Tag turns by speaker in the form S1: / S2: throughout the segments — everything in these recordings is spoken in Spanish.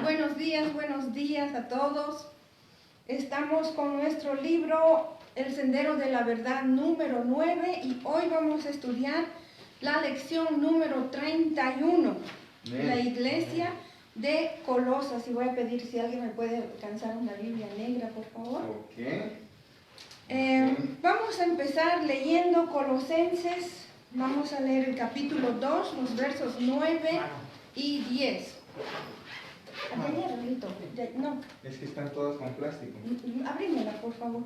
S1: Buenos días a todos. Estamos con nuestro libro El Sendero de la Verdad número 9 y hoy vamos a estudiar la lección número 31, la iglesia de Colosas. Y voy a pedir si alguien me puede alcanzar una Biblia negra, por favor. Vamos a empezar leyendo Colosenses. Vamos a leer el capítulo 2, los versos 9 y 10. No.
S2: Es que están todas con plástico.
S1: Abrímela, por favor.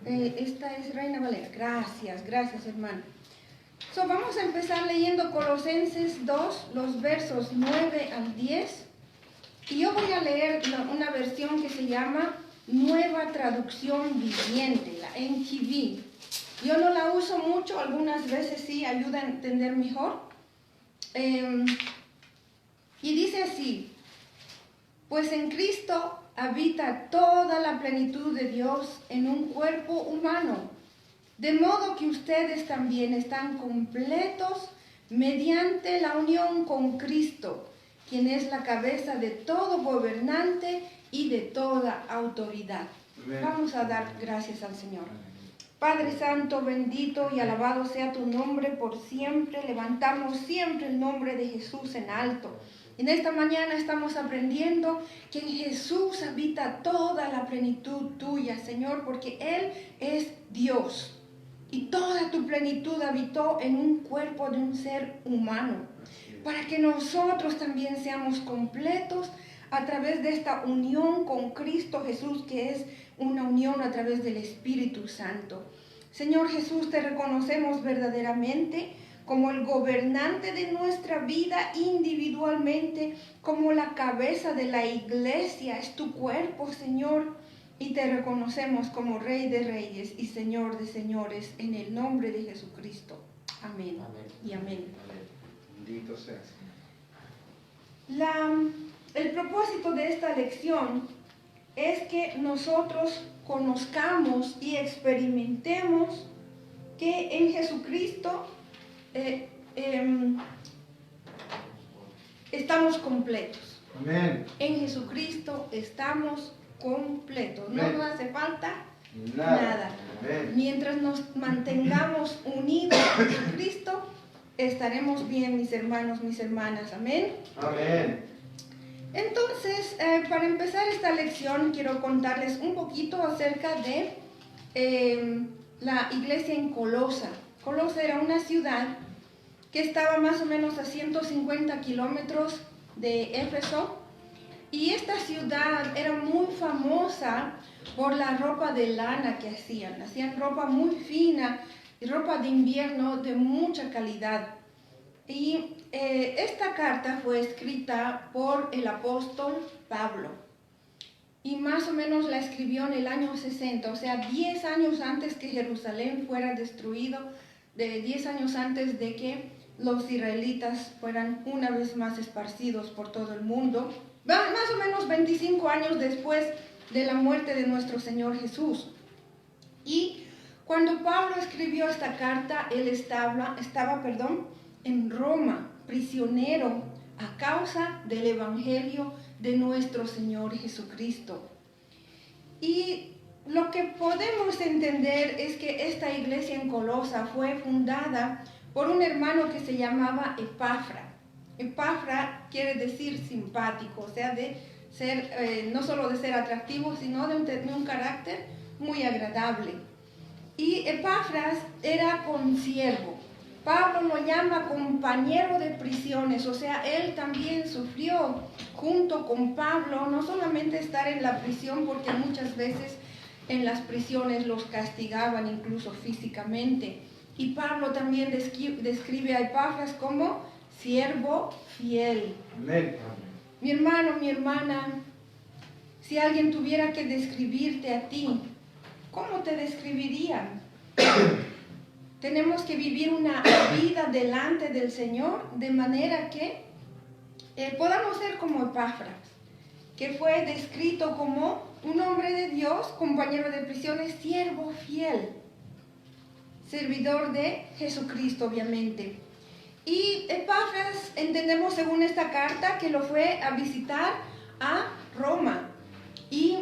S1: Esta es Reina Valera. Gracias, hermano. Vamos a empezar leyendo Colosenses 2, los versos 9 al 10. Y yo voy a leer una versión que se llama Nueva Traducción Viviente, la NTV. Yo no la uso mucho, algunas veces sí ayuda a entender mejor. Y dice así: pues en Cristo habita toda la plenitud de Dios en un cuerpo humano, de modo que ustedes también están completos mediante la unión con Cristo, quien es la cabeza de todo gobernante y de toda autoridad. Vamos a dar gracias al Señor. Padre Santo, bendito y alabado sea tu nombre por siempre. Levantamos siempre el nombre de Jesús en alto. En esta mañana estamos aprendiendo que en Jesús habita toda la plenitud tuya, Señor, porque Él es Dios. Y toda tu plenitud habitó en un cuerpo de un ser humano, para que nosotros también seamos completos a través de esta unión con Cristo Jesús, que es una unión a través del Espíritu Santo. Señor Jesús, te reconocemos verdaderamente como el gobernante de nuestra vida individualmente, como la cabeza de la iglesia, es tu cuerpo, Señor, y te reconocemos como Rey de Reyes y Señor de Señores, en el nombre de Jesucristo. Amén. Y amén.
S2: Bendito seas.
S1: El propósito de esta lección es que nosotros conozcamos y experimentemos que en Jesucristo estamos completos.
S2: Amén.
S1: En Jesucristo estamos completos. No
S2: Amén.
S1: nos hace falta
S2: Nada.
S1: nada. Mientras nos mantengamos unidos a Jesucristo, estaremos bien, mis hermanos, mis hermanas. Amén.
S2: Amén.
S1: Entonces, para empezar esta lección, quiero contarles un poquito acerca de la iglesia en Colosa. Colosa era una ciudad que estaba más o menos a 150 kilómetros de Éfeso, y esta ciudad era muy famosa por la ropa de lana que hacían. Hacían ropa muy fina y ropa de invierno de mucha calidad. Y esta carta fue escrita por el apóstol Pablo. Y más o menos la escribió en el año 60, o sea, 10 años antes que Jerusalén fuera destruido, 10 años antes de que los israelitas fueran una vez más esparcidos por todo el mundo. Más o menos 25 años después de la muerte de nuestro Señor Jesús. Y cuando Pablo escribió esta carta, él estaba en Roma, prisionero a causa del Evangelio de nuestro Señor Jesucristo. Y lo que podemos entender es que esta iglesia en Colosa fue fundada por un hermano que se llamaba Epafra. Epafra quiere decir simpático, o sea, de ser, no solo de ser atractivo, sino de un carácter muy agradable. Y Epafras era consiervo. Pablo lo llama compañero de prisiones, o sea, él también sufrió junto con Pablo, no solamente estar en la prisión, porque muchas veces en las prisiones los castigaban incluso físicamente. Y Pablo también describe a Epafras como siervo fiel.
S2: Amén.
S1: Mi hermano, mi hermana, si alguien tuviera que describirte a ti, ¿cómo te describirían? Tenemos que vivir una vida delante del Señor de manera que podamos ser como Epafras, que fue descrito como un hombre de Dios, compañero de prisiones, siervo fiel, servidor de Jesucristo, obviamente. Y Epafras, entendemos según esta carta, que lo fue a visitar a Roma y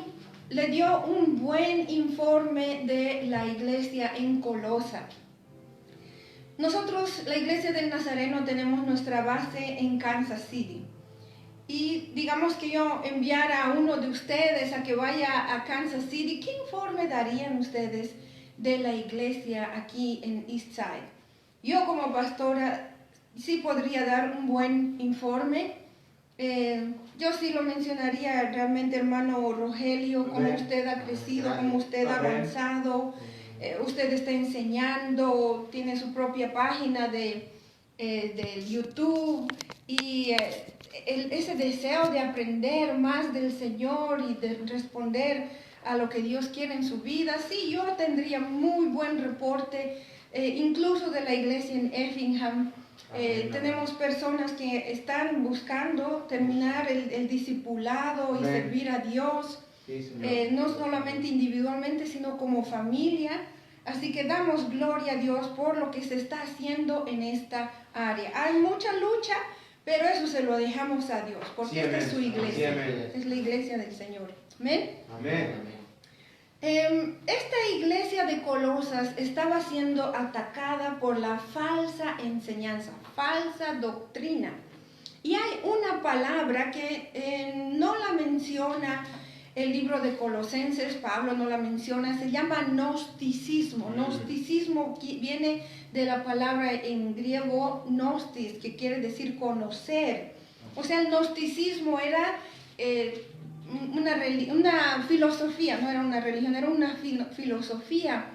S1: le dio un buen informe de la iglesia en Colosa. Nosotros, la iglesia del Nazareno, tenemos nuestra base en Kansas City. Y digamos que yo enviara a uno de ustedes a que vaya a Kansas City, ¿qué informe darían ustedes de la iglesia aquí en Eastside? Yo como pastora sí podría dar un buen informe. Yo sí lo mencionaría realmente, hermano Rogelio, cómo usted ha crecido, cómo usted ha avanzado. Usted está enseñando, tiene su propia página de YouTube y ese deseo de aprender más del Señor y de responder a lo que Dios quiere en su vida. Sí, yo tendría muy buen reporte, incluso de la iglesia en Effingham. Tenemos personas que están buscando terminar el discipulado y servir a Dios. No solamente individualmente, sino como familia. Así que damos gloria a Dios por lo que se está haciendo en esta área. Hay mucha lucha, pero eso se lo dejamos a Dios, porque esta es su iglesia, es la iglesia del Señor. Amén.
S2: Amén.
S1: Esta iglesia de Colosas estaba siendo atacada por la falsa enseñanza, falsa doctrina. Y hay una palabra que no la menciona el libro de Colosenses, Pablo no la menciona, se llama gnosticismo. Gnosticismo viene de la palabra en griego gnostis, que quiere decir conocer. O sea, el gnosticismo era una filosofía, no era una religión, era una filosofía,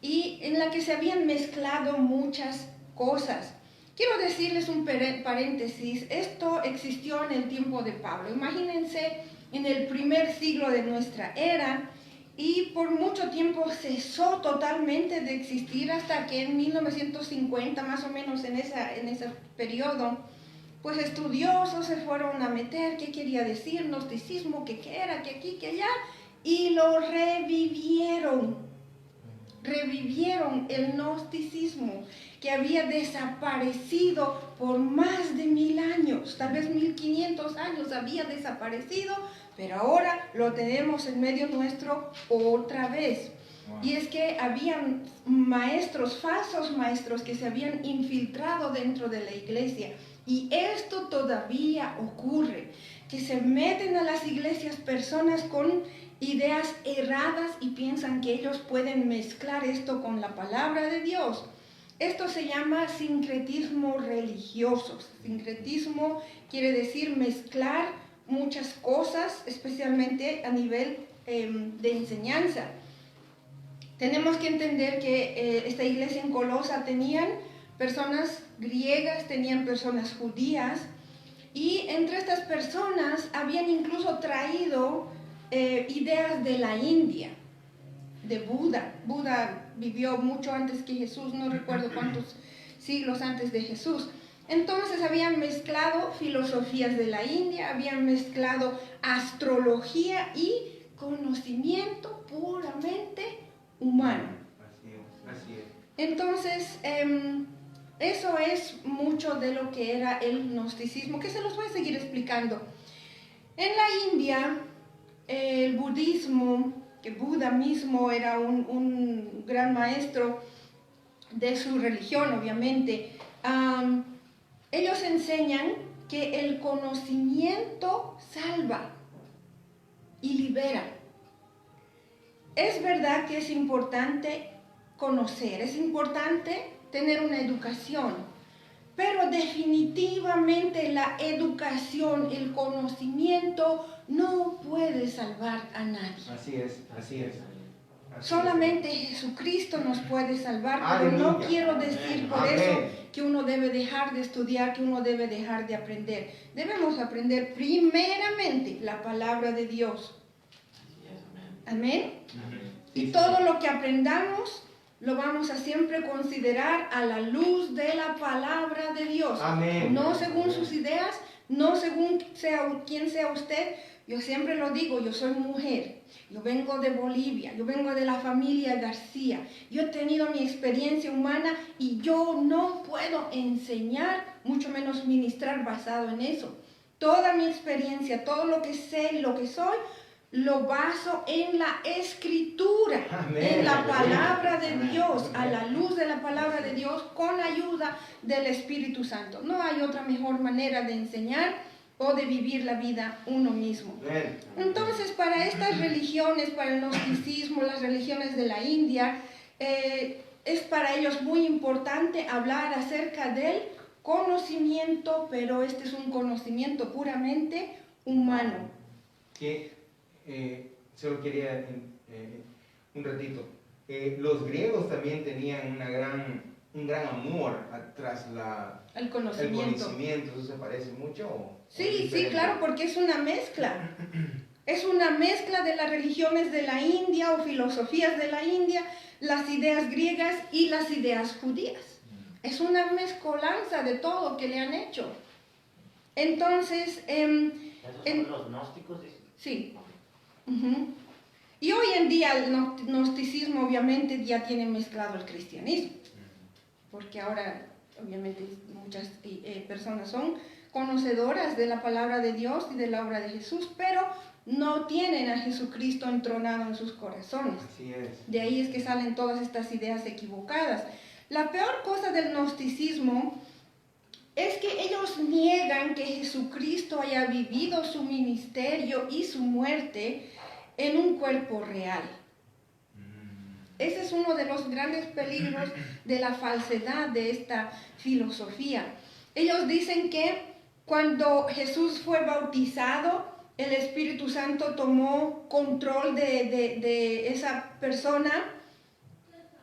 S1: y en la que se habían mezclado muchas cosas. Quiero decirles un paréntesis, esto existió en el tiempo de Pablo. Imagínense en el primer siglo de nuestra era, y por mucho tiempo cesó totalmente de existir hasta que en 1950, más o menos en ese periodo, pues estudiosos se fueron a meter qué quería decir gnosticismo, qué era, qué aquí, qué allá, y lo revivieron el gnosticismo, que había desaparecido por más de 1000 años, tal vez 1500 años había desaparecido, pero ahora lo tenemos en medio nuestro otra vez. Y es que habían maestros, falsos maestros, que se habían infiltrado dentro de la iglesia. Y esto todavía ocurre, que se meten a las iglesias personas con ideas erradas y piensan que ellos pueden mezclar esto con la palabra de Dios. Esto se llama sincretismo religioso. Sincretismo quiere decir mezclar muchas cosas, especialmente a nivel de enseñanza. Tenemos que entender que esta iglesia en Colosa tenían personas griegas, tenían personas judías, y entre estas personas habían incluso traído ideas de la India, de Buda. Buda vivió mucho antes que Jesús, no recuerdo cuántos siglos antes de Jesús. Entonces habían mezclado filosofías de la India, habían mezclado astrología y conocimiento puramente humano.
S2: Así es.
S1: Entonces, eso es mucho de lo que era el gnosticismo, que se los voy a seguir explicando. En la India, el budismo, que Buda mismo era un gran maestro de su religión, obviamente, ellos enseñan que el conocimiento salva y libera. Es verdad que es importante conocer, es importante tener una educación, pero definitivamente la educación, el conocimiento no puede salvar a nadie.
S2: Así es.
S1: Solamente Jesucristo nos puede salvar, pero no quiero decir por eso que uno debe dejar de estudiar, que uno debe dejar de aprender. Debemos aprender primeramente la palabra de Dios. Amén. Y todo lo que aprendamos lo vamos a siempre considerar a la luz de la palabra de Dios.
S2: Amén.
S1: No según sus ideas, no según quién sea usted. Yo siempre lo digo, yo soy mujer, yo vengo de Bolivia, yo vengo de la familia García, yo he tenido mi experiencia humana y yo no puedo enseñar, mucho menos ministrar basado en eso. Toda mi experiencia, todo lo que sé, lo que soy, lo baso en la Escritura,
S3: Amén.
S1: en la palabra de
S3: Amén.
S1: Dios, a
S3: Amén.
S1: la luz de la palabra de Dios, con la ayuda del Espíritu Santo. No hay otra mejor manera de enseñar o de vivir la vida uno mismo.
S3: Amén.
S1: Entonces, para estas religiones, para el gnosticismo, las religiones de la India, es para ellos muy importante hablar acerca del conocimiento, pero este es un conocimiento puramente humano.
S3: Que solo quería un ratito. Los griegos también tenían un gran amor tras
S1: El
S3: el
S1: conocimiento.
S3: conocimiento. ¿Eso se parece mucho? ¿O
S1: Sí,
S3: es
S1: sí,
S3: diferente?
S1: claro, porque es una mezcla. Es una mezcla de las religiones de la India o filosofías de la India, las ideas griegas y las ideas judías. Es una mezcolanza de todo que le han hecho. Entonces,
S4: ¿Esos son los gnósticos?
S1: sí. Ujú. Y hoy en día el gnosticismo obviamente ya tiene mezclado el cristianismo, porque ahora obviamente muchas personas son conocedoras de la palabra de Dios y de la obra de Jesús, pero no tienen a Jesucristo entronado en sus corazones.
S3: Así es.
S1: De ahí es que salen todas estas ideas equivocadas. La peor cosa del gnosticismo es que ellos niegan que Jesucristo haya vivido su ministerio y su muerte en un cuerpo real. Ese es uno de los grandes peligros de la falsedad de esta filosofía. Ellos dicen que cuando Jesús fue bautizado, el Espíritu Santo tomó control de esa persona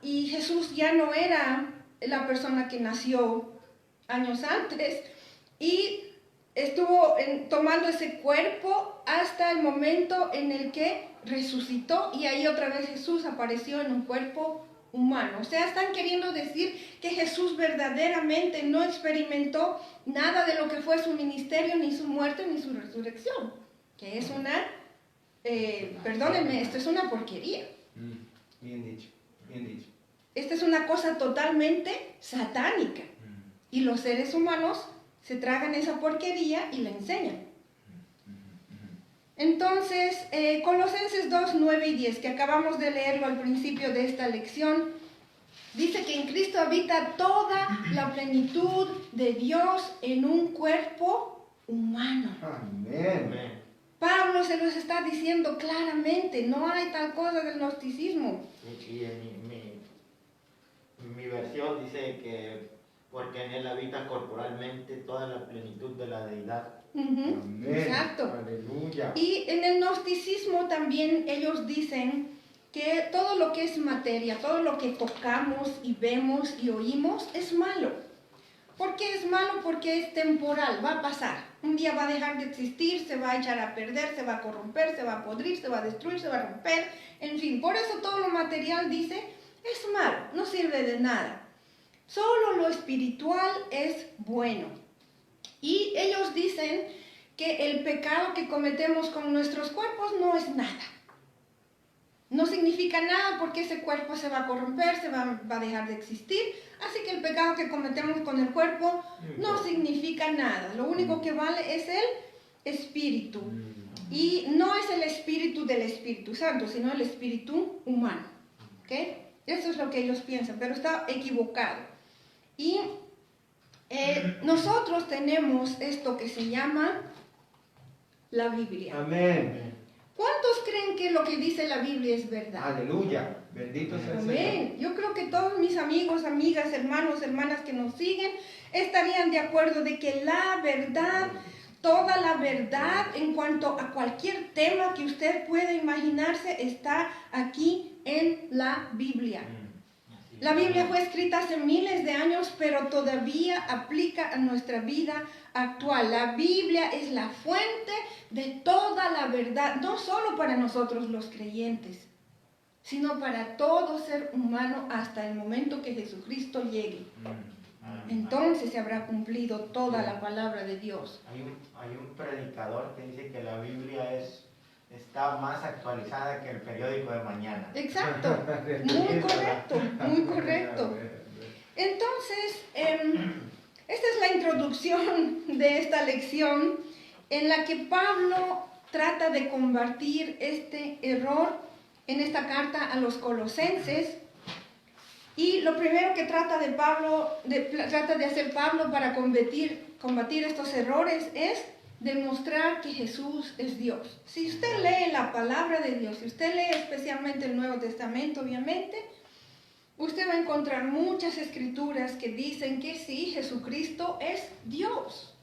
S1: y Jesús ya no era la persona que nació años antes y estuvo tomando ese cuerpo hasta el momento en el que resucitó y ahí otra vez Jesús apareció en un cuerpo humano. O sea, están queriendo decir que Jesús verdaderamente no experimentó nada de lo que fue su ministerio, ni su muerte, ni su resurrección. Que es una, perdónenme, esto es una porquería.
S3: Bien dicho, bien dicho.
S1: Esta es una cosa totalmente satánica. Y los seres humanos se tragan esa porquería y la enseñan. Entonces, Colosenses 2, 9 y 10, que acabamos de leerlo al principio de esta lección, dice que en Cristo habita toda la plenitud de Dios en un cuerpo humano.
S3: Amén.
S1: Pablo se los está diciendo claramente, no hay tal cosa del gnosticismo.
S4: Y en mi versión dice que porque en él habita corporalmente toda la plenitud de la deidad.
S1: Ujú,
S3: Amén.
S1: exacto.
S3: Aleluya.
S1: Y en el gnosticismo también ellos dicen que todo lo que es materia, todo lo que tocamos y vemos y oímos es malo. ¿Por qué es malo? Porque es temporal, va a pasar. Un día va a dejar de existir, se va a echar a perder, se va a corromper, se va a podrir, se va a destruir, se va a romper, en fin. Por eso todo lo material dice es malo, no sirve de nada. Solo lo espiritual es bueno. Y ellos dicen que el pecado que cometemos con nuestros cuerpos no es nada. No significa nada porque ese cuerpo se va a corromper, se va a dejar de existir. Así que el pecado que cometemos con el cuerpo no significa nada. Lo único que vale es el espíritu. Y no es el espíritu del Espíritu Santo, sino el espíritu humano. ¿Ok? Eso es lo que ellos piensan, pero está equivocado. Y nosotros tenemos esto que se llama la Biblia.
S3: Amén.
S1: ¿Cuántos creen que lo que dice la Biblia es verdad?
S3: Aleluya. Bendito sea el Señor.
S1: Amén. Yo creo que todos mis amigos, amigas, hermanos, hermanas que nos siguen estarían de acuerdo de que la verdad, toda la verdad en cuanto a cualquier tema que usted pueda imaginarse está aquí en la Biblia. La Biblia fue escrita hace miles de años, pero todavía aplica a nuestra vida actual. La Biblia es la fuente de toda la verdad, no solo para nosotros los creyentes, sino para todo ser humano hasta el momento que Jesucristo llegue. Entonces se habrá cumplido toda la palabra de Dios.
S4: Hay un predicador que dice que la Biblia está más actualizada que el periódico de mañana.
S1: Exacto, muy correcto, muy correcto. Entonces, esta es la introducción de esta lección en la que Pablo trata de combatir este error en esta carta a los colosenses. Y lo primero que trata de hacer Pablo para combatir estos errores es demostrar que Jesús es Dios. Si usted lee la palabra de Dios, si usted lee especialmente el Nuevo Testamento, obviamente, usted va a encontrar muchas escrituras que dicen que sí, Jesucristo es Dios.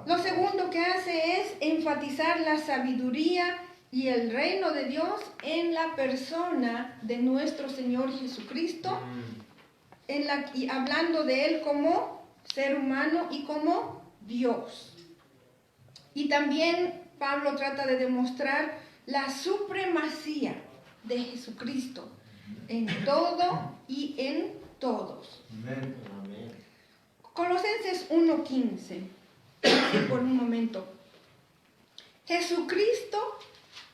S1: Lo segundo que hace es enfatizar la sabiduría y el reino de Dios en la persona de nuestro Señor Jesucristo, y hablando de Él como ser humano y como Dios. Y también Pablo trata de demostrar la supremacía de Jesucristo en todo y en todos.
S3: Amén.
S4: Amén.
S1: Colosenses 1:15. Por un momento. Jesucristo,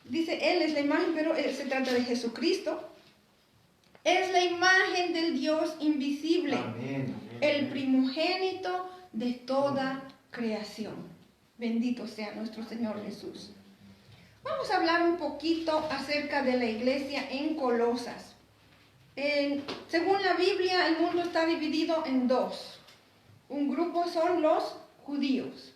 S1: dice Él es la imagen, pero se trata de Jesucristo. Es la imagen del Dios invisible,
S3: Amén.
S1: el primogénito de toda creación. Bendito sea nuestro Señor Jesús. Vamos a hablar un poquito acerca de la iglesia en Colosas. Según la Biblia, el mundo está dividido en dos. Un grupo son los judíos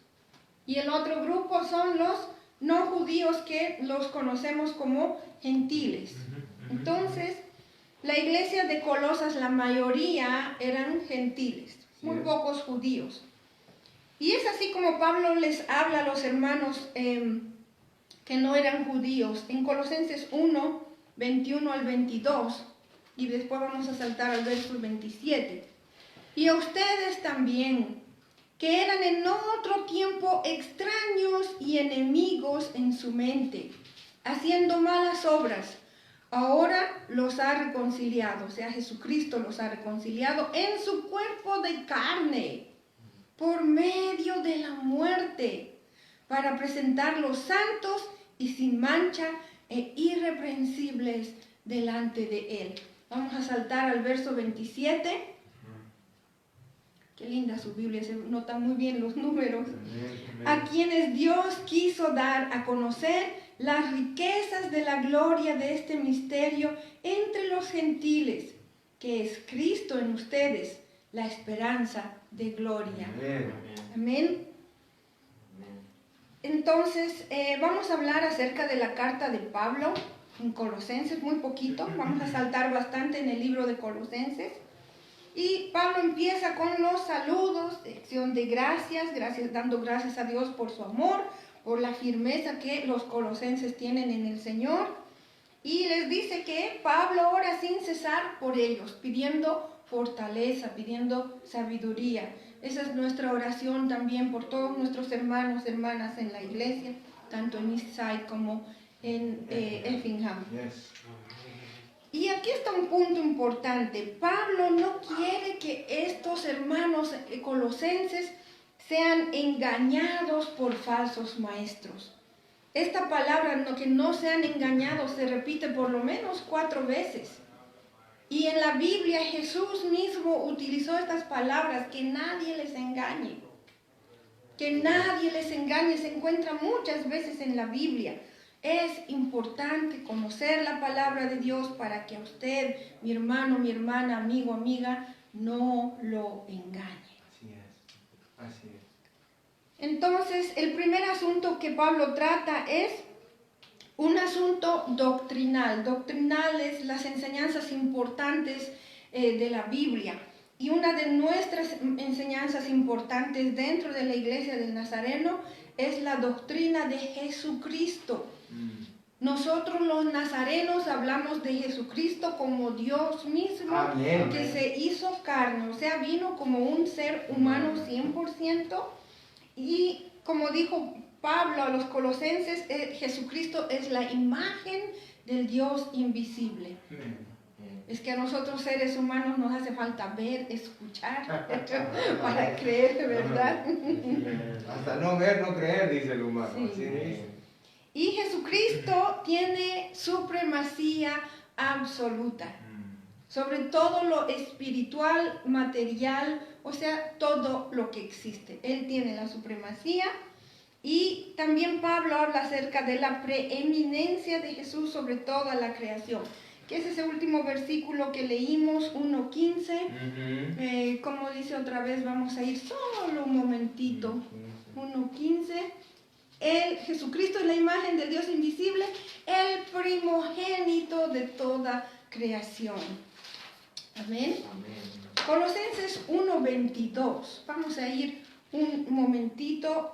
S1: y el otro grupo son los no judíos, que los conocemos como gentiles. Entonces, la iglesia de Colosas, la mayoría eran gentiles, muy pocos judíos. Y es así como Pablo les habla a los hermanos que no eran judíos en Colosenses 1, 21 al 22, y después vamos a saltar al verso 27. Y a ustedes también, que eran en otro tiempo extraños y enemigos en su mente, haciendo malas obras, ahora los ha reconciliado, o sea, Jesucristo los ha reconciliado en su cuerpo de carne, por medio de la muerte, para presentarlos santos y sin mancha e irreprensibles delante de Él. Vamos a saltar al verso 27. Qué linda su Biblia, se notan muy bien los números. A quienes Dios quiso dar a conocer las riquezas de la gloria de este misterio entre los gentiles, que es Cristo en ustedes, la esperanza de gloria.
S3: Amén.
S1: Amén. Entonces, vamos a hablar acerca de la carta de Pablo en Colosenses, muy poquito. Vamos a saltar bastante en el libro de Colosenses. Y Pablo empieza con los saludos, acción de gracias, dando gracias a Dios por su amor, por la firmeza que los colosenses tienen en el Señor. Y les dice que Pablo ora sin cesar por ellos, pidiendo fortaleza, pidiendo sabiduría. Esa es nuestra oración también por todos nuestros hermanos, hermanas en la iglesia, tanto en Eastside como en Effingham.
S3: Yes.
S1: Y aquí está un punto importante. Pablo no quiere que estos hermanos colosenses sean engañados por falsos maestros. Esta palabra, que no sean engañados, se repite por lo menos 4 veces. Y en la Biblia Jesús mismo utilizó estas palabras, que nadie les engañe. Que nadie les engañe, se encuentra muchas veces en la Biblia. Es importante conocer la palabra de Dios para que a usted, mi hermano, mi hermana, amigo, amiga, no lo engañe.
S3: Así es. Así es.
S1: Entonces, el primer asunto que Pablo trata es un asunto doctrinal. Doctrinal es las enseñanzas importantes de la Biblia. Y una de nuestras enseñanzas importantes dentro de la iglesia del Nazareno es la doctrina de Jesucristo. Nosotros los nazarenos hablamos de Jesucristo como Dios mismo.
S3: Amén.
S1: Que se hizo carne, o sea, vino como un ser humano 100%. Y como dijo Pablo a los colosenses, Jesucristo es la imagen del Dios invisible. Es que a nosotros seres humanos nos hace falta ver, escuchar, para creer, ¿verdad?
S3: Hasta no ver, no creer, dice el humano.
S1: Sí.
S3: Así dice.
S1: Y Jesucristo tiene supremacía absoluta sobre todo lo espiritual, material, o sea, todo lo que existe. Él tiene la supremacía Y también Pablo habla acerca de la preeminencia de Jesús sobre toda la creación, que es ese último versículo que leímos, 1:15. Como dice otra vez, vamos a ir solo un momentito. 1:15. Jesucristo es la imagen del Dios invisible, el primogénito de toda creación. Amén. Colosenses 1:22. Vamos a ir un momentito,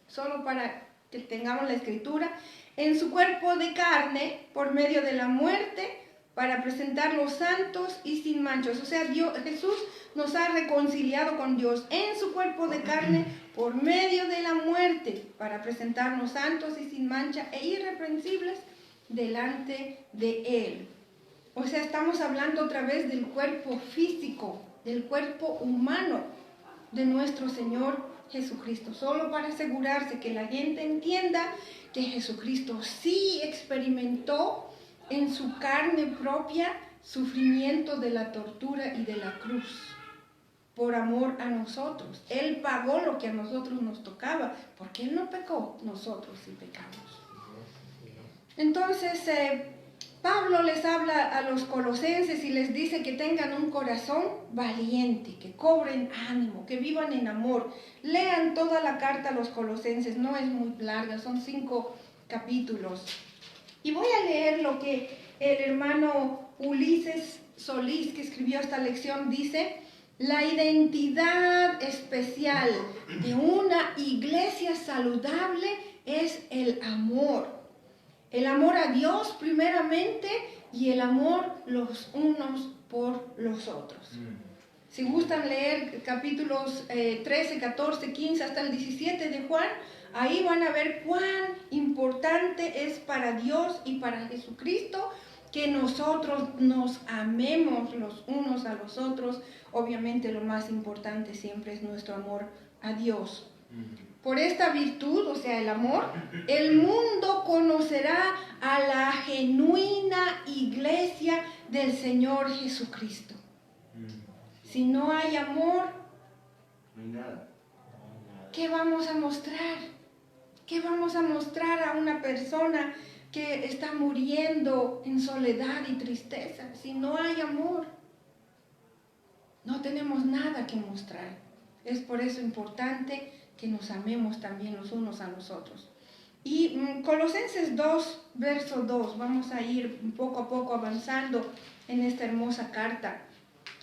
S1: solo para que tengamos la escritura. En su cuerpo de carne, por medio de la muerte, para presentarlos santos y sin manchas. O sea, Jesús nos ha reconciliado con Dios en su cuerpo de carne por medio de la muerte, para presentarnos santos y sin mancha e irreprensibles delante de Él. O sea, estamos hablando otra vez del cuerpo físico, del cuerpo humano de nuestro Señor Jesucristo, solo para asegurarse que la gente entienda que Jesucristo sí experimentó en su carne propia sufrimiento de la tortura y de la cruz por amor a nosotros. Él pagó lo que a nosotros nos tocaba, porque Él no pecó, nosotros sí pecamos. Entonces, Pablo les habla a los colosenses y les dice que tengan un corazón valiente, que cobren ánimo, que vivan en amor. Lean toda la carta a los colosenses, no es muy larga, son 5 capítulos. Y voy a leer lo que el hermano Ulises Solís, que escribió esta lección, dice: la identidad especial de una iglesia saludable es el amor. El amor a Dios primeramente y el amor los unos por los otros. Si gustan leer capítulos 13, 14, 15 hasta el 17 de Juan, ahí van a ver cuán importante es para Dios y para Jesucristo que nosotros nos amemos los unos a los otros. Obviamente lo más importante siempre es nuestro amor a Dios. Por esta virtud, o sea, el amor, el mundo conocerá a la genuina iglesia del Señor Jesucristo. Si no hay amor,
S3: No hay nada.
S1: ¿qué vamos a mostrar? ¿Qué vamos a mostrar a una persona que está muriendo en soledad y tristeza? Si no hay amor, no tenemos nada que mostrar. Es por eso importante que nos amemos también los unos a los otros. Y Colosenses 2, verso 2, vamos a ir poco a poco avanzando en esta hermosa carta.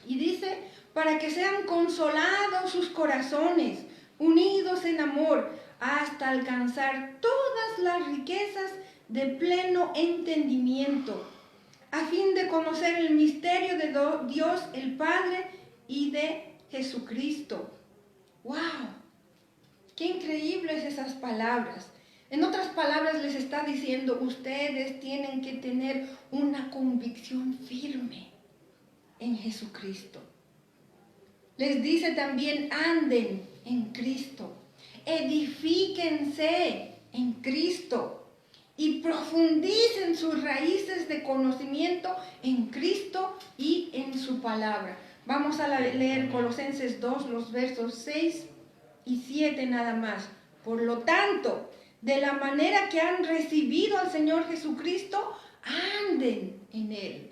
S1: Y dice: para que sean consolados sus corazones, unidos en amor, hasta alcanzar todas las riquezas de pleno entendimiento, a fin de conocer el misterio de Dios el Padre y de Jesucristo. ¡Wow! ¡Qué increíbles esas palabras! En otras palabras les está diciendo: ustedes tienen que tener una convicción firme en Jesucristo. Les dice también: anden en Cristo, edifíquense en Cristo y profundicen sus raíces de conocimiento en Cristo y en su palabra. Vamos a leer Colosenses 2, los versos 6 y 7 nada más. Por lo tanto, de la manera que han recibido al Señor Jesucristo, anden en Él.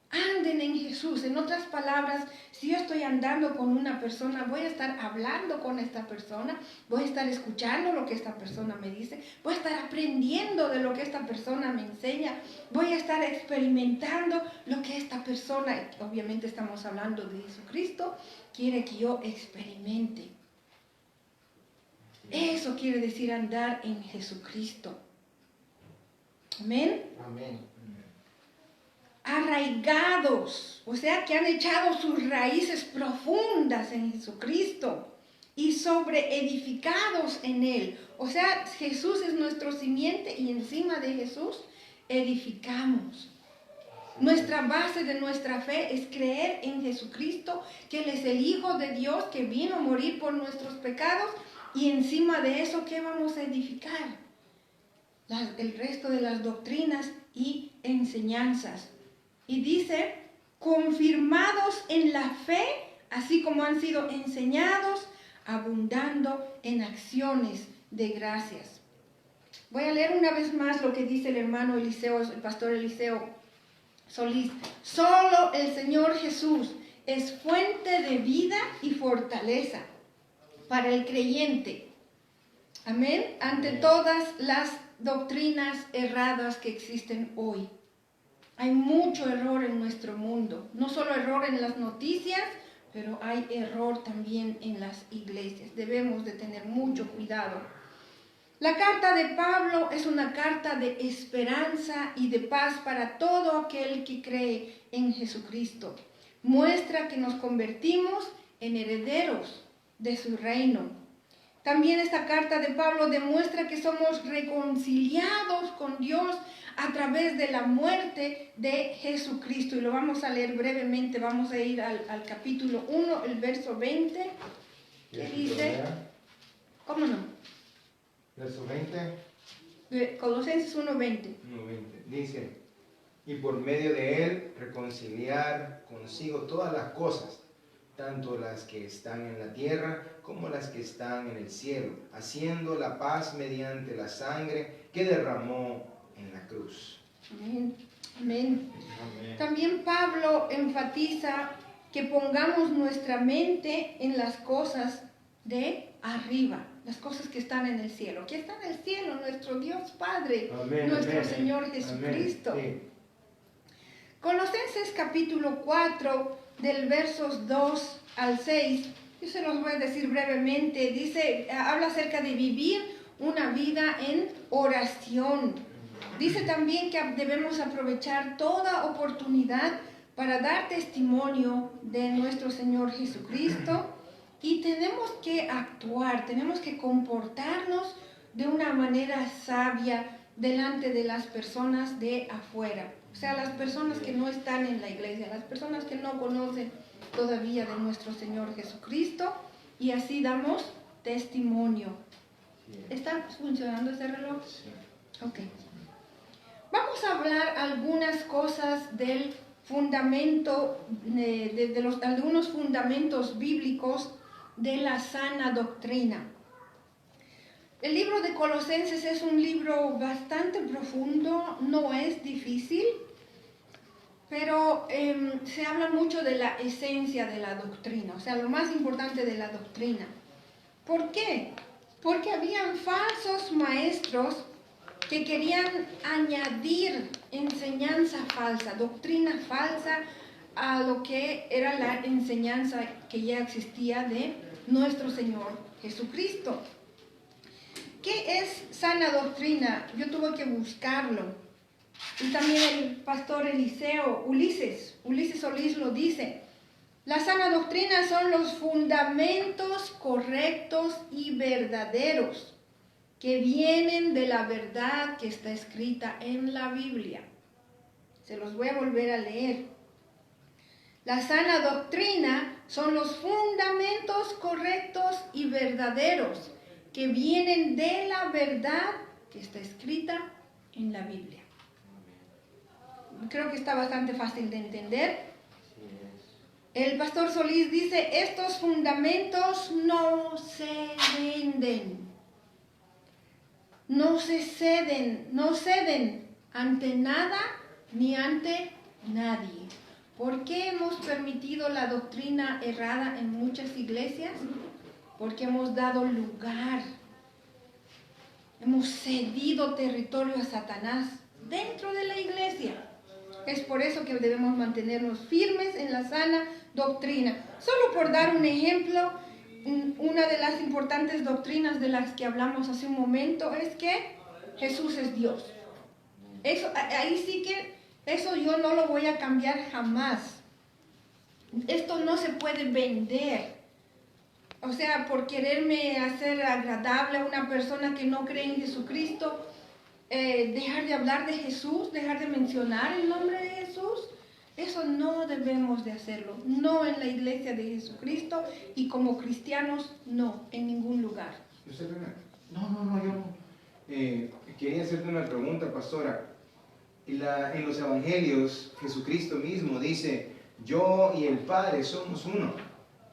S1: Anden en Jesús. En otras palabras, si yo estoy andando con una persona, voy a estar hablando con esta persona, voy a estar escuchando lo que esta persona me dice, voy a estar aprendiendo de lo que esta persona me enseña, voy a estar experimentando lo que esta persona, obviamente estamos hablando de Jesucristo, quiere que yo experimente. Eso quiere decir andar en Jesucristo. Amén.
S4: Amén.
S1: Arraigados, o sea que han echado sus raíces profundas en Jesucristo y sobreedificados en Él. O sea, Jesús es nuestro simiente y encima de Jesús edificamos. Nuestra base de nuestra fe es creer en Jesucristo, que Él es el Hijo de Dios que vino a morir por nuestros pecados, y encima de eso, ¿qué vamos a edificar? El resto de las doctrinas y enseñanzas. Y dice: confirmados en la fe, así como han sido enseñados, abundando en acciones de gracias. Voy a leer una vez más lo que dice el hermano Eliseo, el pastor Eliseo Solís. Solo el Señor Jesús es fuente de vida y fortaleza para el creyente. Amén. Ante todas las doctrinas erradas que existen hoy. Hay mucho error en nuestro mundo. No solo error en las noticias, pero hay error también en las iglesias. Debemos de tener mucho cuidado. La carta de Pablo es una carta de esperanza y de paz para todo aquel que cree en Jesucristo. Muestra que nos convertimos en herederos de su reino. También esta carta de Pablo demuestra que somos reconciliados con Dios a través de la muerte de Jesucristo. Y lo vamos a leer brevemente. Vamos a ir al capítulo 1, el verso 20, que dice... ¿Cómo no?
S2: Verso 20.
S1: Colosenses 1:20.
S2: 1:20. Dice, y por medio de él reconciliar consigo todas las cosas, tanto las que están en la tierra como las que están en el cielo, haciendo la paz mediante la sangre que derramó en la cruz.
S1: Amén. Amén.
S4: Amén.
S1: También Pablo enfatiza que pongamos nuestra mente en las cosas de arriba, las cosas que están en el cielo. ¿Qué está en el cielo? Nuestro Dios Padre,
S2: Amén,
S1: nuestro
S2: amén.
S1: Señor Jesucristo.
S2: Amén, sí.
S1: Colosenses capítulo 4, del versos 2 al 6, yo se los voy a decir brevemente. Dice, habla acerca de vivir una vida en oración. Dice también que debemos aprovechar toda oportunidad para dar testimonio de nuestro Señor Jesucristo. Y tenemos que actuar, tenemos que comportarnos de una manera sabia delante de las personas de afuera. O sea, las personas que no están en la iglesia, las personas que no conocen todavía de nuestro Señor Jesucristo. Y así damos testimonio. ¿Está funcionando ese reloj?
S2: Sí.
S1: Ok. Vamos a hablar algunas cosas del fundamento, algunos fundamentos bíblicos de la sana doctrina. El libro de Colosenses es un libro bastante profundo, no es difícil, pero se habla mucho de la esencia de la doctrina, o sea, lo más importante de la doctrina. ¿Por qué? Porque habían falsos maestros que querían añadir enseñanza falsa, doctrina falsa a lo que era la enseñanza que ya existía de nuestro Señor Jesucristo. ¿Qué es sana doctrina? Yo tuve que buscarlo. Y también el pastor Ulises Solís lo dice. La sana doctrina son los fundamentos correctos y verdaderos que vienen de la verdad que está escrita en la Biblia. Se los voy a volver a leer. La sana doctrina son los fundamentos correctos y verdaderos que vienen de la verdad que está escrita en la Biblia. Creo que está bastante fácil de entender. El pastor Solís dice, estos fundamentos no se venden. No se ceden, no ceden ante nada ni ante nadie. ¿Por qué hemos permitido la doctrina errada en muchas iglesias? Porque hemos dado lugar, hemos cedido territorio a Satanás dentro de la iglesia. Es por eso que debemos mantenernos firmes en la sana doctrina. Solo por dar un ejemplo, una de las importantes doctrinas de las que hablamos hace un momento es que Jesús es Dios. Eso, ahí sí que eso yo no lo voy a cambiar jamás. Esto no se puede vender. O sea, por quererme hacer agradable a una persona que no cree en Jesucristo, dejar de hablar de Jesús, dejar de mencionar el nombre de Jesús. Eso no debemos de hacerlo. No en la iglesia de Jesucristo y como cristianos, no, en ningún lugar.
S2: No, yo no. Quería hacerte una pregunta, pastora. En los evangelios, Jesucristo mismo dice, yo y el Padre somos uno.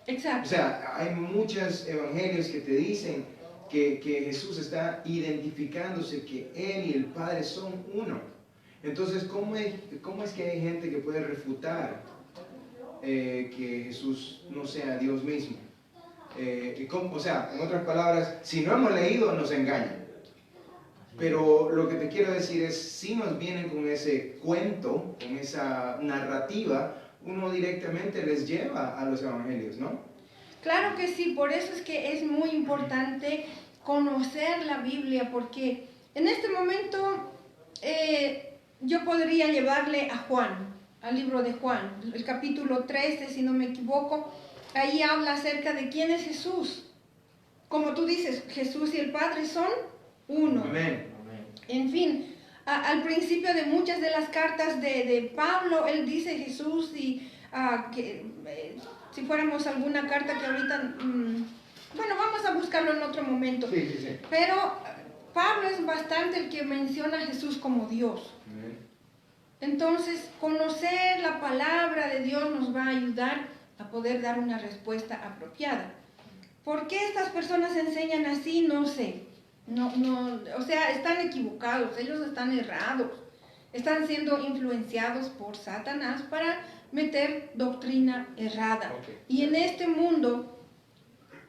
S1: Exacto.
S2: O sea, hay muchos evangelios que te dicen que Jesús está identificándose que Él y el Padre son uno. Entonces, ¿cómo es que hay gente que puede refutar que Jesús no sea Dios mismo? O sea, en otras palabras, si no hemos leído, nos engañan. Pero lo que te quiero decir es, si nos vienen con ese cuento, con esa narrativa, uno directamente les lleva a los evangelios, ¿no?
S1: Claro que sí, por eso es que es muy importante conocer la Biblia, porque en este momento yo podría llevarle a Juan, al libro de Juan, el capítulo 13, si no me equivoco, ahí habla acerca de quién es Jesús. Como tú dices, Jesús y el Padre son uno.
S2: Amén.
S1: En fin, al principio de muchas de las cartas de Pablo, él dice Jesús y que si fuéramos alguna carta que ahorita, bueno, vamos a buscarlo en otro momento.
S2: Sí.
S1: Pero Pablo es bastante el que menciona a Jesús como Dios.
S2: Amén.
S1: Entonces, conocer la palabra de Dios nos va a ayudar a poder dar una respuesta apropiada. ¿Por qué estas personas enseñan así? No sé. O sea, están equivocados, ellos están errados, están siendo influenciados por Satanás para meter doctrina errada.
S2: Okay.
S1: Y en este mundo,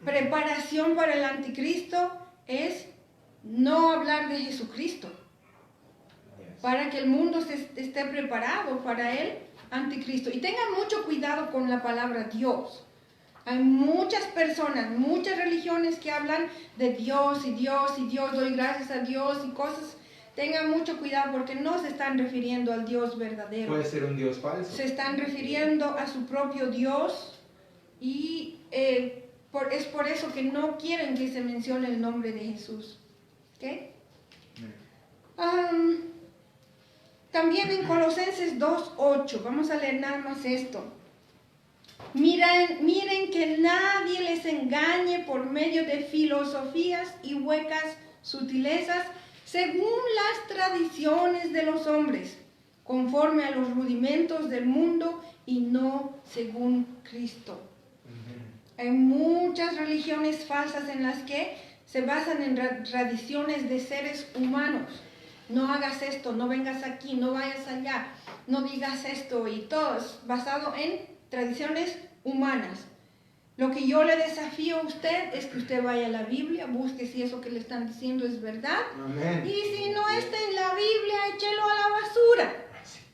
S1: preparación para el anticristo es no hablar de Jesucristo, para que el mundo esté preparado para el anticristo. Y tengan mucho cuidado con la palabra Dios. Hay muchas personas, muchas religiones que hablan de Dios y Dios y Dios, doy gracias a Dios y cosas. Tengan mucho cuidado porque no se están refiriendo al Dios verdadero.
S2: Puede ser un Dios falso.
S1: Se están refiriendo a su propio Dios y es por eso que no quieren que se mencione el nombre de Jesús. ¿Okay? También en Colosenses 2:8, vamos a leer nada más esto. Miren que nadie les engañe por medio de filosofías y huecas sutilezas, según las tradiciones de los hombres, conforme a los rudimentos del mundo y no según Cristo. Hay muchas religiones falsas en las que se basan en tradiciones de seres humanos. No hagas esto, no vengas aquí, no vayas allá, no digas esto, y todo es basado en tradiciones humanas. Lo que yo le desafío a usted es que usted vaya a la Biblia, busque si eso que le están diciendo es verdad.
S2: Amén.
S1: Y si no está en la Biblia, échelo a la basura.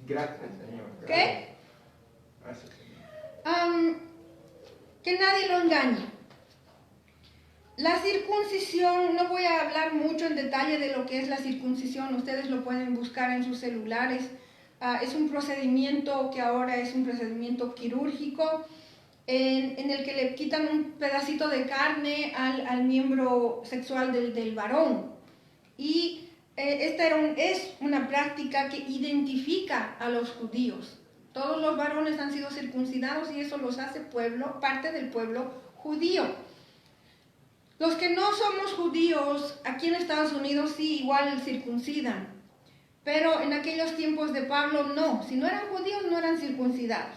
S2: Gracias, Señor.
S1: ¿Qué?
S2: Gracias, Señor.
S1: Que nadie lo engañe. La circuncisión, no voy a hablar mucho en detalle de lo que es la circuncisión, ustedes lo pueden buscar en sus celulares. Es un procedimiento que ahora es un procedimiento quirúrgico en el que le quitan un pedacito de carne al miembro sexual del varón. Y esta es una práctica que identifica a los judíos. Todos los varones han sido circuncidados y eso los hace parte del pueblo judío. Los que no somos judíos, aquí en Estados Unidos sí, igual circuncidan. Pero en aquellos tiempos de Pablo no. Si no eran judíos, no eran circuncidados.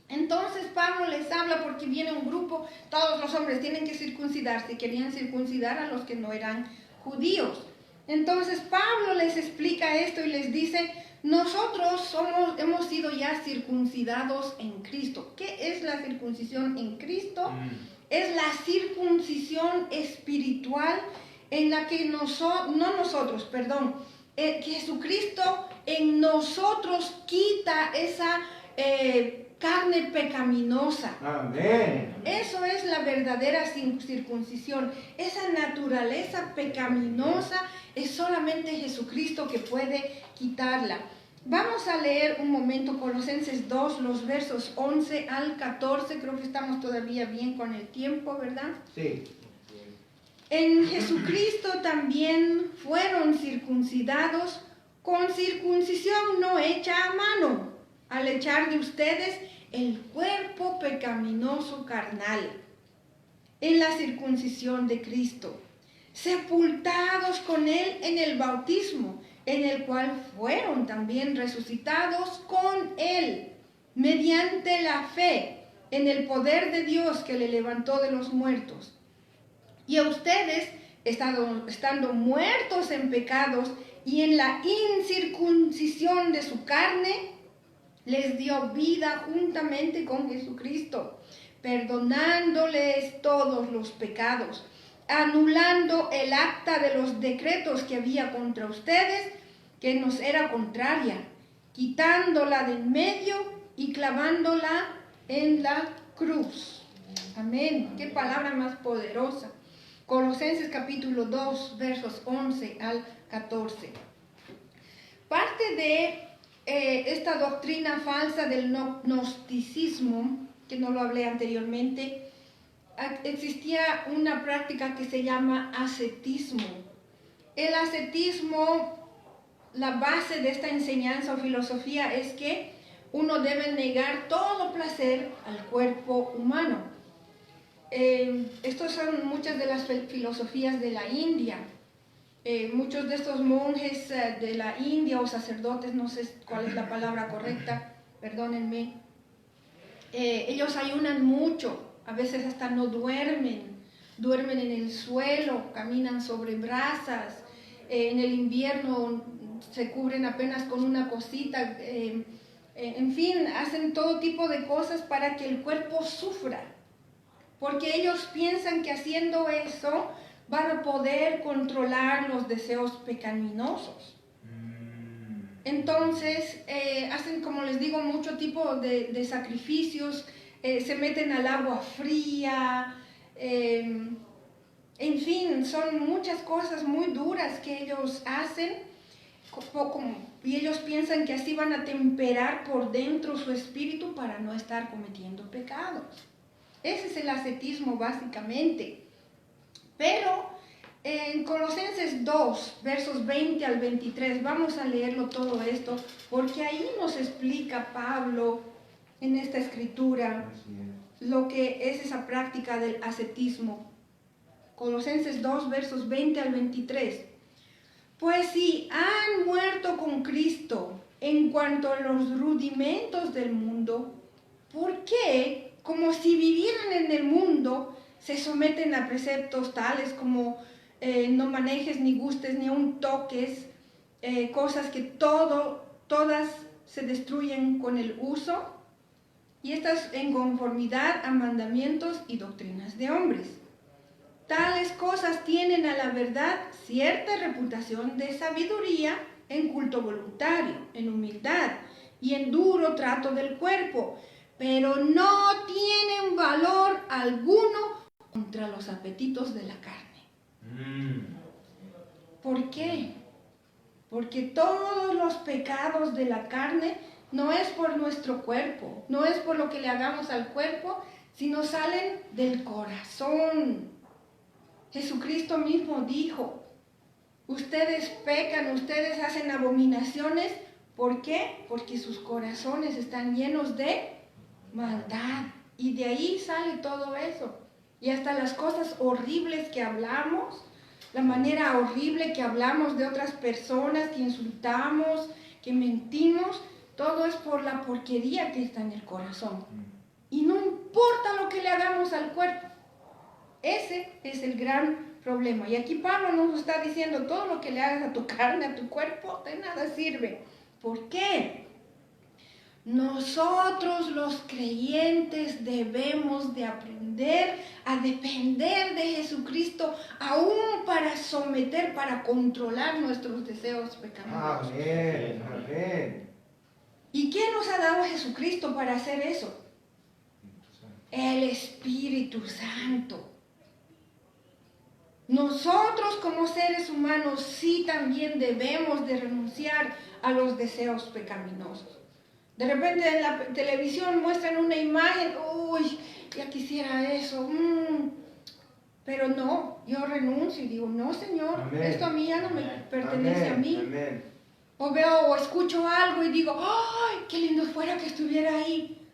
S1: Entonces Pablo les habla porque viene un grupo, todos los hombres tienen que circuncidarse, querían circuncidar a los que no eran judíos. Entonces Pablo les explica esto y les dice, nosotros hemos sido ya circuncidados en Cristo. ¿Qué es la circuncisión en Cristo? Es la circuncisión espiritual en la que Jesucristo en nosotros quita esa carne pecaminosa.
S2: Amén.
S1: Eso es la verdadera circuncisión. Esa naturaleza pecaminosa es solamente Jesucristo que puede quitarla. Vamos a leer un momento Colosenses 2, los versos 11 al 14. Creo que estamos todavía bien con el tiempo, ¿verdad?
S2: Sí.
S1: En Jesucristo también fueron circuncidados con circuncisión no hecha a mano, al echar de ustedes el cuerpo pecaminoso carnal, en la circuncisión de Cristo, sepultados con Él en el bautismo, en el cual fueron también resucitados con Él, mediante la fe en el poder de Dios que le levantó de los muertos. Y a ustedes estando muertos en pecados y en la incircuncisión de su carne, les dio vida juntamente con Jesucristo, perdonándoles todos los pecados, anulando el acta de los decretos que había contra ustedes, que nos era contraria, quitándola de en medio y clavándola en la cruz. Amén. Qué palabra más poderosa. Colosenses capítulo 2, versos 11 al 14. Parte de esta doctrina falsa del gnosticismo, que no lo hablé anteriormente, existía una práctica que se llama ascetismo. El ascetismo, la base de esta enseñanza o filosofía es que uno debe negar todo placer al cuerpo humano. Estas son muchas de las filosofías de la India. Muchos de estos monjes de la India o sacerdotes, no sé cuál es la palabra correcta, perdónenme, ellos ayunan mucho, a veces hasta no duermen en el suelo, caminan sobre brasas, en el invierno se cubren apenas con una cosita, en fin, hacen todo tipo de cosas para que el cuerpo sufra, porque ellos piensan que haciendo eso van a poder controlar los deseos pecaminosos. Entonces, hacen, como les digo, mucho tipo de sacrificios, se meten al agua fría, en fin, son muchas cosas muy duras que ellos hacen, y ellos piensan que así van a temperar por dentro su espíritu para no estar cometiendo pecados. Ese es el ascetismo básicamente. Pero en Colosenses 2, versos 20 al 23, vamos a leerlo todo esto, porque ahí nos explica Pablo en esta escritura lo que es esa práctica del ascetismo. Colosenses 2, versos 20 al 23. Pues si han muerto con Cristo en cuanto a los rudimentos del mundo, ¿por qué, como si vivieran en el mundo, se someten a preceptos tales como no manejes, ni gustes, ni aun toques, cosas que todas se destruyen con el uso, y estas en conformidad a mandamientos y doctrinas de hombres? Tales cosas tienen a la verdad cierta reputación de sabiduría en culto voluntario, en humildad y en duro trato del cuerpo, pero no tienen valor alguno contra los apetitos de la carne. ¿Por qué? Porque todos los pecados de la carne no es por nuestro cuerpo, no es por lo que le hagamos al cuerpo, sino salen del corazón. Jesucristo mismo dijo, ustedes pecan, ustedes hacen abominaciones. ¿Por qué? Porque sus corazones están llenos de maldad. Y de ahí sale todo eso. Y hasta las cosas horribles que hablamos, la manera horrible que hablamos de otras personas, que insultamos, que mentimos, todo es por la porquería que está en el corazón. Y no importa lo que le hagamos al cuerpo. Ese es el gran problema. Y aquí Pablo nos está diciendo, todo lo que le hagas a tu carne, a tu cuerpo, de nada sirve. ¿Por qué? Nosotros los creyentes debemos de aprender a depender de Jesucristo, aún para someter, para controlar nuestros deseos pecaminosos.
S2: Amén, amén.
S1: ¿Y quién nos ha dado a Jesucristo para hacer eso? El Espíritu Santo. Nosotros como seres humanos sí también debemos de renunciar a los deseos pecaminosos. De repente en la televisión muestran una imagen, uy, ya quisiera eso, pero no, yo renuncio y digo, no, Señor, amén, esto a mí ya no me pertenece, amén, a mí. Amén. O veo o escucho algo y digo, ay, qué lindo fuera que estuviera ahí.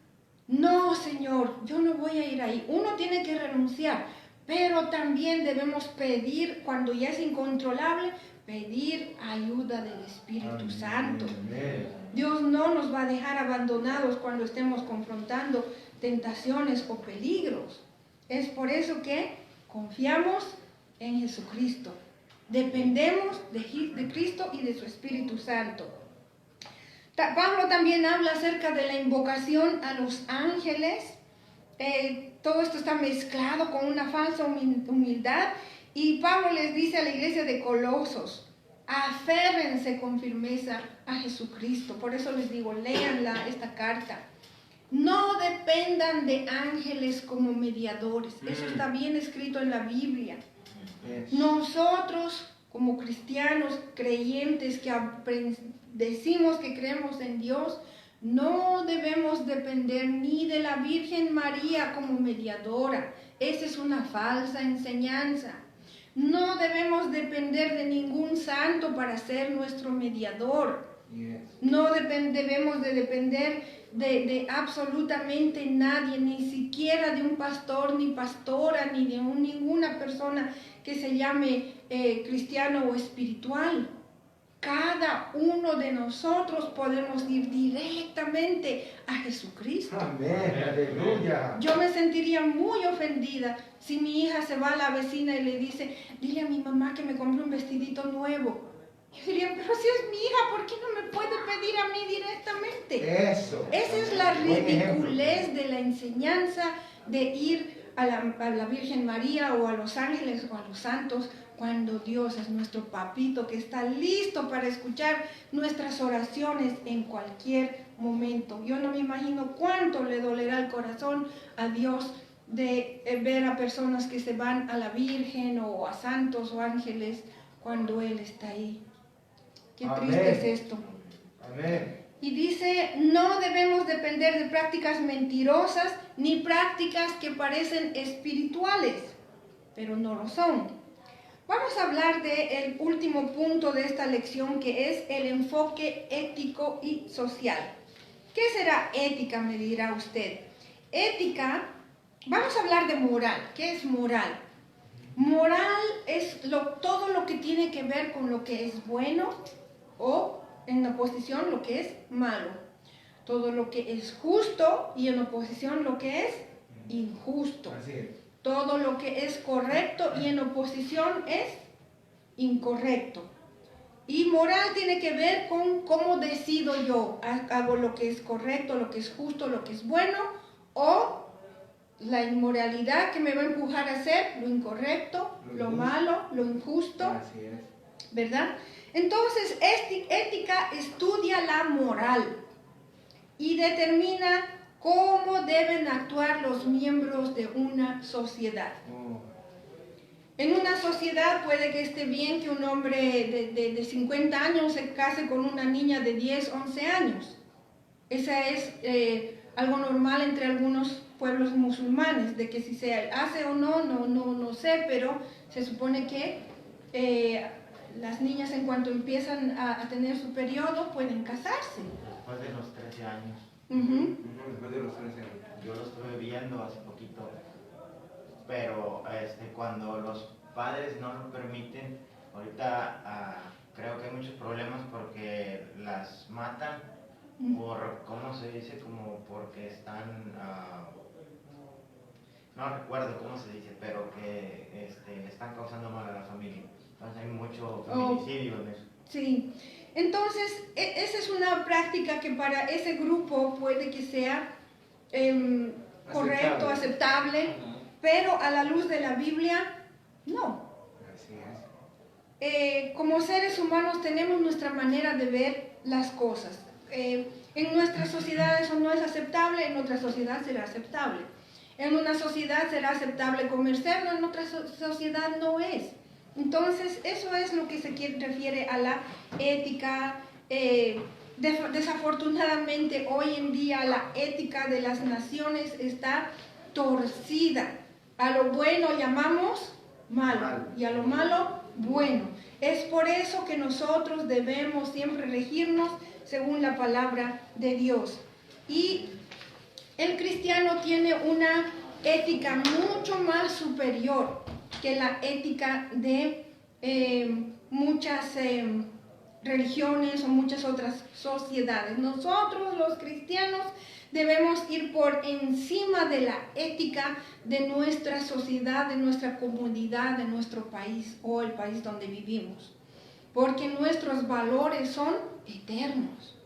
S1: No, Señor, yo no voy a ir ahí. Uno tiene que renunciar, pero también debemos pedir, cuando ya es incontrolable, pedir ayuda del Espíritu Santo. Amén. Dios no nos va a dejar abandonados cuando estemos confrontando tentaciones o peligros. Es por eso que confiamos en Jesucristo. Dependemos de Cristo y de su Espíritu Santo. Pablo también habla acerca de la invocación a los ángeles. Todo esto está mezclado con una falsa humildad. Y Pablo les dice a la iglesia de Colosos: aférrense con firmeza a Jesucristo. Por eso les digo, léanla esta carta. No dependan de ángeles como mediadores. Eso está bien escrito en la Biblia. Nosotros, como cristianos creyentes que decimos que creemos en Dios, no debemos depender ni de la Virgen María como mediadora. Esa es una falsa enseñanza. No debemos depender de ningún santo para ser nuestro mediador. No debemos de depender de absolutamente nadie, ni siquiera de un pastor, ni pastora, ni de ninguna persona que se llame cristiano o espiritual. Cada uno de nosotros podemos ir directamente a Jesucristo.
S2: Amén, aleluya.
S1: Yo me sentiría muy ofendida si mi hija se va a la vecina y le dice: dile a mi mamá que me compre un vestidito nuevo. Yo diría: pero si es mi hija, ¿por qué no me puede pedir a mí directamente?
S2: Eso.
S1: Esa es la ridiculez de la enseñanza de ir a la Virgen María o a los ángeles o a los santos, cuando Dios es nuestro papito que está listo para escuchar nuestras oraciones en cualquier momento. Yo no me imagino cuánto le dolerá el corazón a Dios de ver a personas que se van a la Virgen o a santos o ángeles cuando Él está ahí. Qué triste es esto.
S2: Amén.
S1: Y dice: no debemos depender de prácticas mentirosas ni prácticas que parecen espirituales, pero no lo son. Vamos a hablar del último punto de esta lección, que es el enfoque ético y social. ¿Qué será ética?, me dirá usted. Ética, vamos a hablar de moral. ¿Qué es moral? Moral es todo lo que tiene que ver con lo que es bueno, o en oposición lo que es malo. Todo lo que es justo y en oposición lo que es injusto.
S2: Así es.
S1: Todo lo que es correcto y en oposición es incorrecto. Y moral tiene que ver con cómo decido yo. Hago lo que es correcto, lo que es justo, lo que es bueno, o la inmoralidad que me va a empujar a hacer lo incorrecto, lo malo, lo injusto.
S2: Así es.
S1: ¿Verdad? Entonces, ética estudia la moral y determina cómo deben actuar los miembros de una sociedad. En una sociedad puede que esté bien que un hombre de 50 años se case con una niña de 10, 11 años. Esa es algo normal entre algunos pueblos musulmanes, de que si se hace o no sé, pero se supone que las niñas, en cuanto empiezan a tener su periodo, pueden casarse.
S4: Después de los 13 años.
S2: Después de los 13 años.
S4: Yo lo estuve viendo hace poquito, pero cuando los padres no lo permiten, ahorita creo que hay muchos problemas porque las matan por, ¿cómo se dice? Como porque están, no recuerdo cómo se dice, pero que le están causando mal a la familia. Entonces hay mucho feminicidio en eso.
S1: Sí, entonces esa es una práctica que para ese grupo puede que sea correcto, aceptable, pero a la luz de la Biblia, no.
S2: Así es.
S1: Como seres humanos tenemos nuestra manera de ver las cosas. En nuestra sociedad eso no es aceptable, en otra sociedad será aceptable. En una sociedad será aceptable comer cerdo, en otra sociedad no es. Entonces, eso es lo que se refiere a la ética. Desafortunadamente, hoy en día la ética de las naciones está torcida. A lo bueno llamamos malo y a lo malo bueno. Es por eso que nosotros debemos siempre regirnos según la palabra de Dios. Y el cristiano tiene una ética mucho más superior que la ética de muchas religiones o muchas otras sociedades. Nosotros, los cristianos, debemos ir por encima de la ética de nuestra sociedad, de nuestra comunidad, de nuestro país o el país donde vivimos, porque nuestros valores son eternos.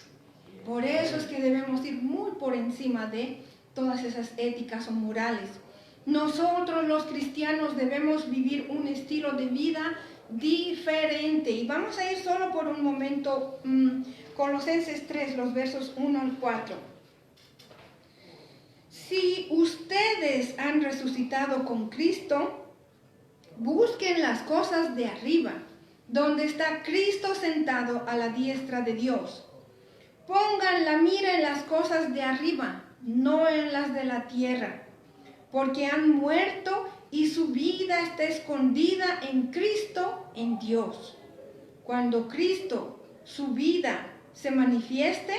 S1: Por eso es que debemos ir muy por encima de todas esas éticas o morales. Nosotros los cristianos debemos vivir un estilo de vida diferente. Y vamos a ir solo por un momento, Colosenses 3, los versos 1 al 4. Si ustedes han resucitado con Cristo, busquen las cosas de arriba, donde está Cristo sentado a la diestra de Dios. Pongan la mira en las cosas de arriba, no en las de la tierra, porque han muerto y su vida está escondida en Cristo, en Dios. Cuando Cristo, su vida, se manifieste,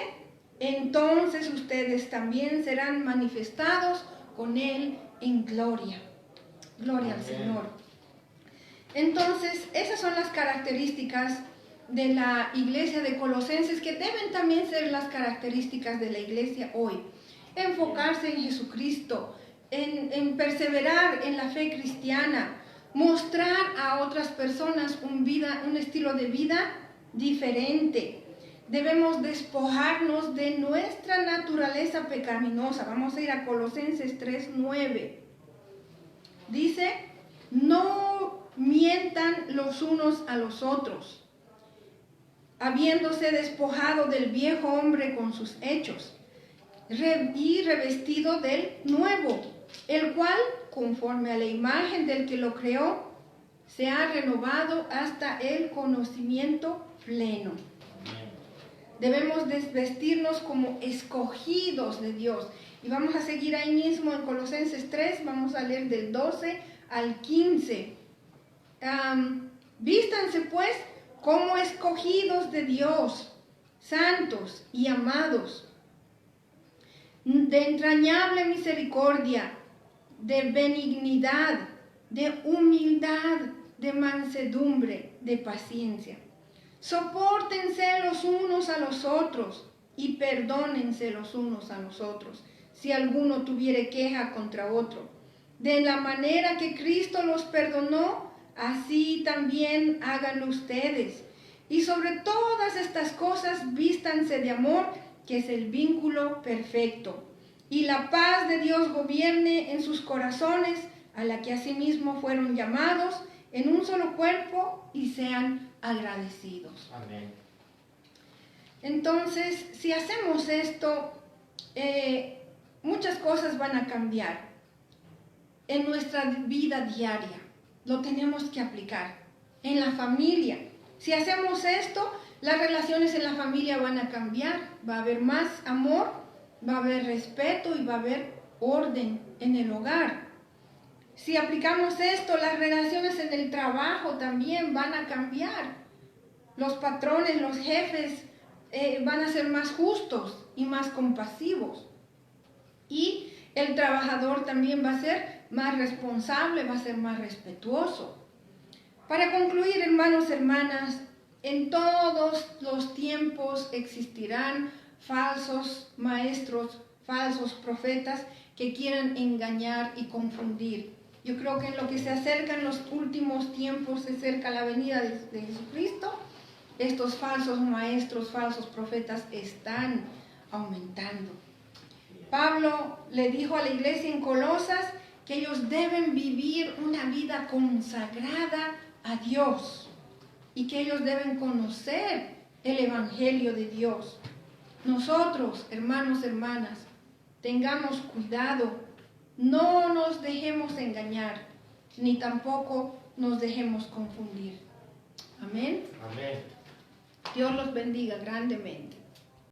S1: entonces ustedes también serán manifestados con Él en gloria. Gloria al Señor. Entonces, esas son las características de la iglesia de Colosenses, que deben también ser las características de la iglesia hoy. Enfocarse en Jesucristo, en perseverar en la fe cristiana, mostrar a otras personas un estilo de vida diferente. Debemos despojarnos de nuestra naturaleza pecaminosa. Vamos a ir a Colosenses 3:9. Dice, no mientan los unos a los otros, habiéndose despojado del viejo hombre con sus hechos, y revestido del nuevo, el cual, conforme a la imagen del que lo creó, se ha renovado hasta el conocimiento pleno. Debemos desvestirnos como escogidos de Dios. Y vamos a seguir ahí mismo en Colosenses 3, vamos a leer del 12 al 15. Vístanse pues como escogidos de Dios, santos y amados, de entrañable misericordia, de benignidad, de humildad, de mansedumbre, de paciencia. Sopórtense los unos a los otros y perdónense los unos a los otros, si alguno tuviere queja contra otro. De la manera que Cristo los perdonó, así también háganlo ustedes. Y sobre todas estas cosas vístanse de amor, que es el vínculo perfecto. Y la paz de Dios gobierne en sus corazones, a la que asimismo fueron llamados en un solo cuerpo, y sean agradecidos.
S4: Amén.
S1: Entonces, si hacemos esto, muchas cosas van a cambiar en nuestra vida diaria. Lo tenemos que aplicar en la familia. Si hacemos esto, las relaciones en la familia van a cambiar. Va a haber más amor, va a haber respeto y va a haber orden en el hogar. Si aplicamos esto, las relaciones en el trabajo también van a cambiar. Los patrones, los jefes van a ser más justos y más compasivos. Y el trabajador también va a ser más responsable, va a ser más respetuoso. Para concluir, hermanos, hermanas, en todos los tiempos existirán falsos maestros, falsos profetas que quieran engañar y confundir. Yo creo que en lo que se acerca en los últimos tiempos, se acerca la venida de Jesucristo, estos falsos maestros, falsos profetas están aumentando. Pablo le dijo a la iglesia en Colosas que ellos deben vivir una vida consagrada a Dios y que ellos deben conocer el Evangelio de Dios. Nosotros, hermanos, hermanas, tengamos cuidado, no nos dejemos engañar, ni tampoco nos dejemos confundir. Amén.
S4: Amén.
S1: Dios los bendiga grandemente.